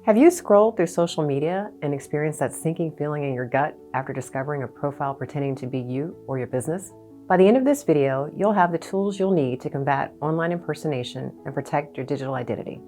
Have you scrolled through social media and experienced that sinking feeling in your gut after discovering a profile pretending to be you or your business? By the end of this video, you'll have the tools you'll need to combat online impersonation and protect your digital identity.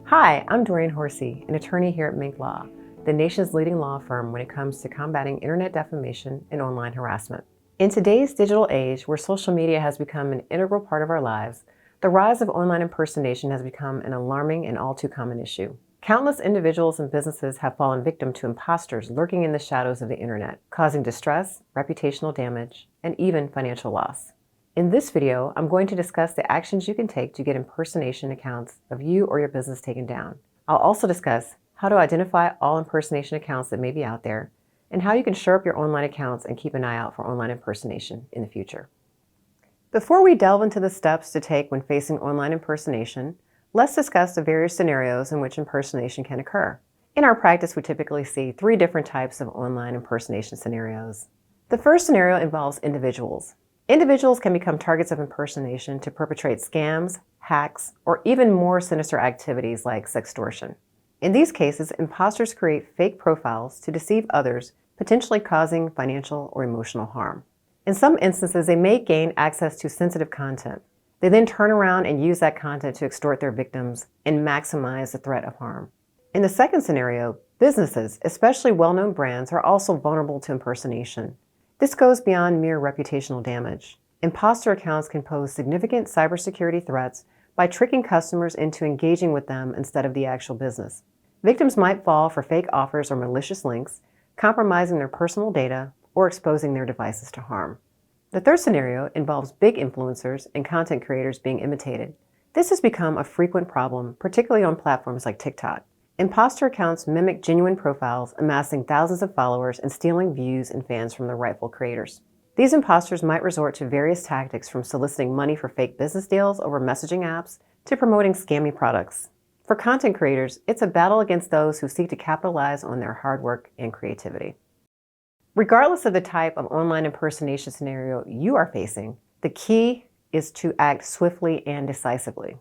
Hi, I'm Doreen Horsey, an attorney here at Minc Law, the nation's leading law firm when it comes to combating internet defamation and online harassment. In today's digital age, where social media has become an integral part of our lives, the rise of online impersonation has become an alarming and all too common issue. Countless individuals and businesses have fallen victim to imposters lurking in the shadows of the internet, causing distress, reputational damage, and even financial loss. In this video, I'm going to discuss the actions you can take to get impersonation accounts of you or your business taken down. I'll also discuss how to identify all impersonation accounts that may be out there, and how you can shore up your online accounts and keep an eye out for online impersonation in the future. Before we delve into the steps to take when facing online impersonation, let's discuss the various scenarios in which impersonation can occur. In our practice, we typically see 3 different types of online impersonation scenarios. The first scenario involves individuals. Individuals can become targets of impersonation to perpetrate scams, hacks, or even more sinister activities like sextortion. In these cases, imposters create fake profiles to deceive others, potentially causing financial or emotional harm. In some instances, they may gain access to sensitive content. They then turn around and use that content to extort their victims and maximize the threat of harm. In the second scenario, businesses, especially well-known brands, are also vulnerable to impersonation. This goes beyond mere reputational damage. Imposter accounts can pose significant cybersecurity threats by tricking customers into engaging with them instead of the actual business. Victims might fall for fake offers or malicious links, compromising their personal data or exposing their devices to harm. The third scenario involves big influencers and content creators being imitated. This has become a frequent problem, particularly on platforms like TikTok. Imposter accounts mimic genuine profiles, amassing thousands of followers and stealing views and fans from the rightful creators. These imposters might resort to various tactics, from soliciting money for fake business deals over messaging apps to promoting scammy products. For content creators, it's a battle against those who seek to capitalize on their hard work and creativity. Regardless of the type of online impersonation scenario you are facing, the key is to act swiftly and decisively.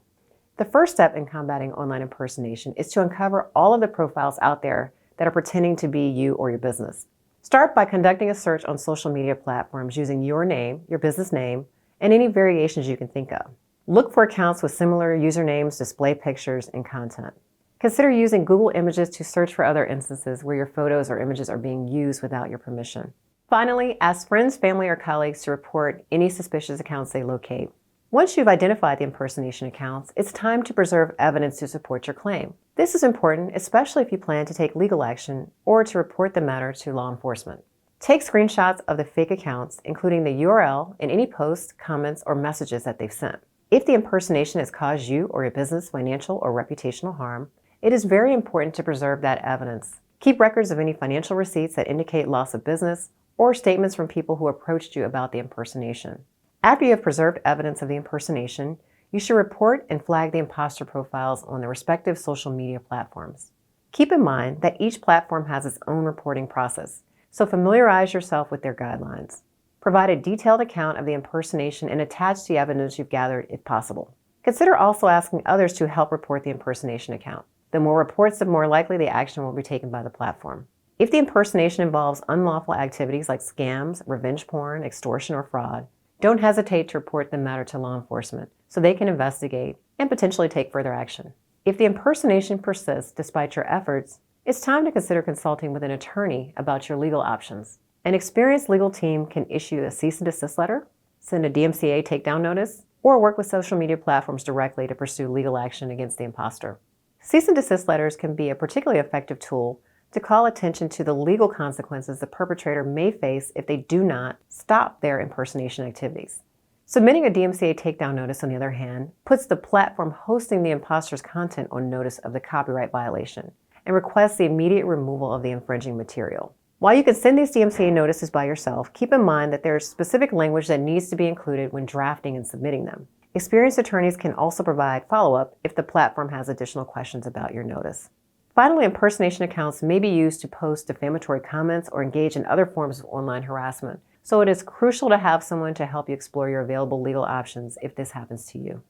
The first step in combating online impersonation is to uncover all of the profiles out there that are pretending to be you or your business. Start by conducting a search on social media platforms using your name, your business name, and any variations you can think of. Look for accounts with similar usernames, display pictures, and content. Consider using Google Images to search for other instances where your photos or images are being used without your permission. Finally, ask friends, family, or colleagues to report any suspicious accounts they locate. Once you've identified the impersonation accounts, it's time to preserve evidence to support your claim. This is important, especially if you plan to take legal action or to report the matter to law enforcement. Take screenshots of the fake accounts, including the URL and any posts, comments, or messages that they've sent. If the impersonation has caused you or your business financial or reputational harm, it is very important to preserve that evidence. Keep records of any financial receipts that indicate loss of business or statements from people who approached you about the impersonation. After you have preserved evidence of the impersonation, you should report and flag the imposter profiles on the respective social media platforms. Keep in mind that each platform has its own reporting process, so familiarize yourself with their guidelines. Provide a detailed account of the impersonation and attach the evidence you've gathered if possible. Consider also asking others to help report the impersonation account. The more reports, the more likely the action will be taken by the platform. If the impersonation involves unlawful activities like scams, revenge porn, extortion, or fraud, don't hesitate to report the matter to law enforcement so they can investigate and potentially take further action. If the impersonation persists despite your efforts, it's time to consider consulting with an attorney about your legal options. An experienced legal team can issue a cease and desist letter, send a DMCA takedown notice, or work with social media platforms directly to pursue legal action against the imposter. Cease and desist letters can be a particularly effective tool to call attention to the legal consequences the perpetrator may face if they do not stop their impersonation activities. Submitting a DMCA takedown notice, on the other hand, puts the platform hosting the imposter's content on notice of the copyright violation and requests the immediate removal of the infringing material. While you can send these DMCA notices by yourself, keep in mind that there is specific language that needs to be included when drafting and submitting them. Experienced attorneys can also provide follow-up if the platform has additional questions about your notice. Finally, impersonation accounts may be used to post defamatory comments or engage in other forms of online harassment, So it is crucial to have someone to help you explore your available legal options if this happens to you.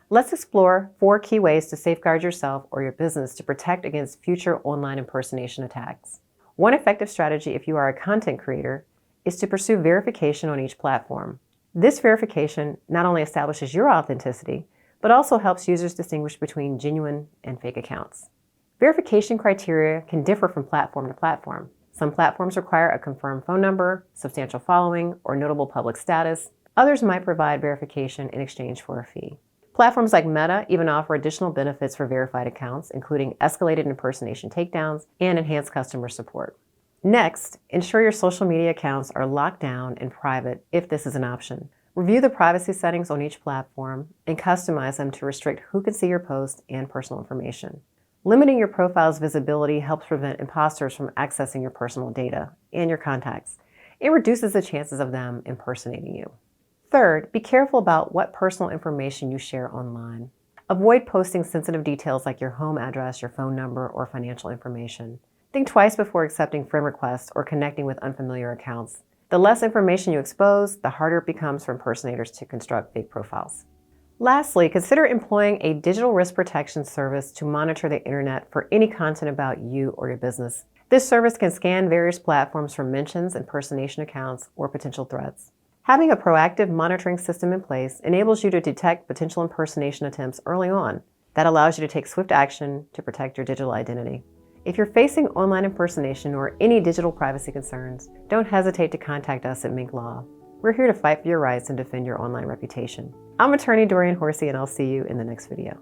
Let's explore 4 key ways to safeguard yourself or your business to protect against future online impersonation attacks. One effective strategy if you are a content creator is to pursue verification on each platform. This verification not only establishes your authenticity, but also helps users distinguish between genuine and fake accounts. Verification criteria can differ from platform to platform. Some platforms require a confirmed phone number, substantial following, or notable public status. Others might provide verification in exchange for a fee. Platforms like Meta even offer additional benefits for verified accounts, including escalated impersonation takedowns and enhanced customer support. Next, ensure your social media accounts are locked down and private if this is an option. Review the privacy settings on each platform and customize them to restrict who can see your posts and personal information. Limiting your profile's visibility helps prevent imposters from accessing your personal data and your contacts. It reduces the chances of them impersonating you. Third, be careful about what personal information you share online. Avoid posting sensitive details like your home address, your phone number, or financial information. Think twice before accepting friend requests or connecting with unfamiliar accounts. The less information you expose, the harder it becomes for impersonators to construct fake profiles. Lastly, consider employing a digital risk protection service to monitor the internet for any content about you or your business. This service can scan various platforms for mentions, impersonation accounts, or potential threats. Having a proactive monitoring system in place enables you to detect potential impersonation attempts early on. That allows you to take swift action to protect your digital identity. If you're facing online impersonation or any digital privacy concerns, don't hesitate to contact us at Minc Law. We're here to fight for your rights and defend your online reputation. I'm attorney Dorian Horsey, and I'll see you in the next video.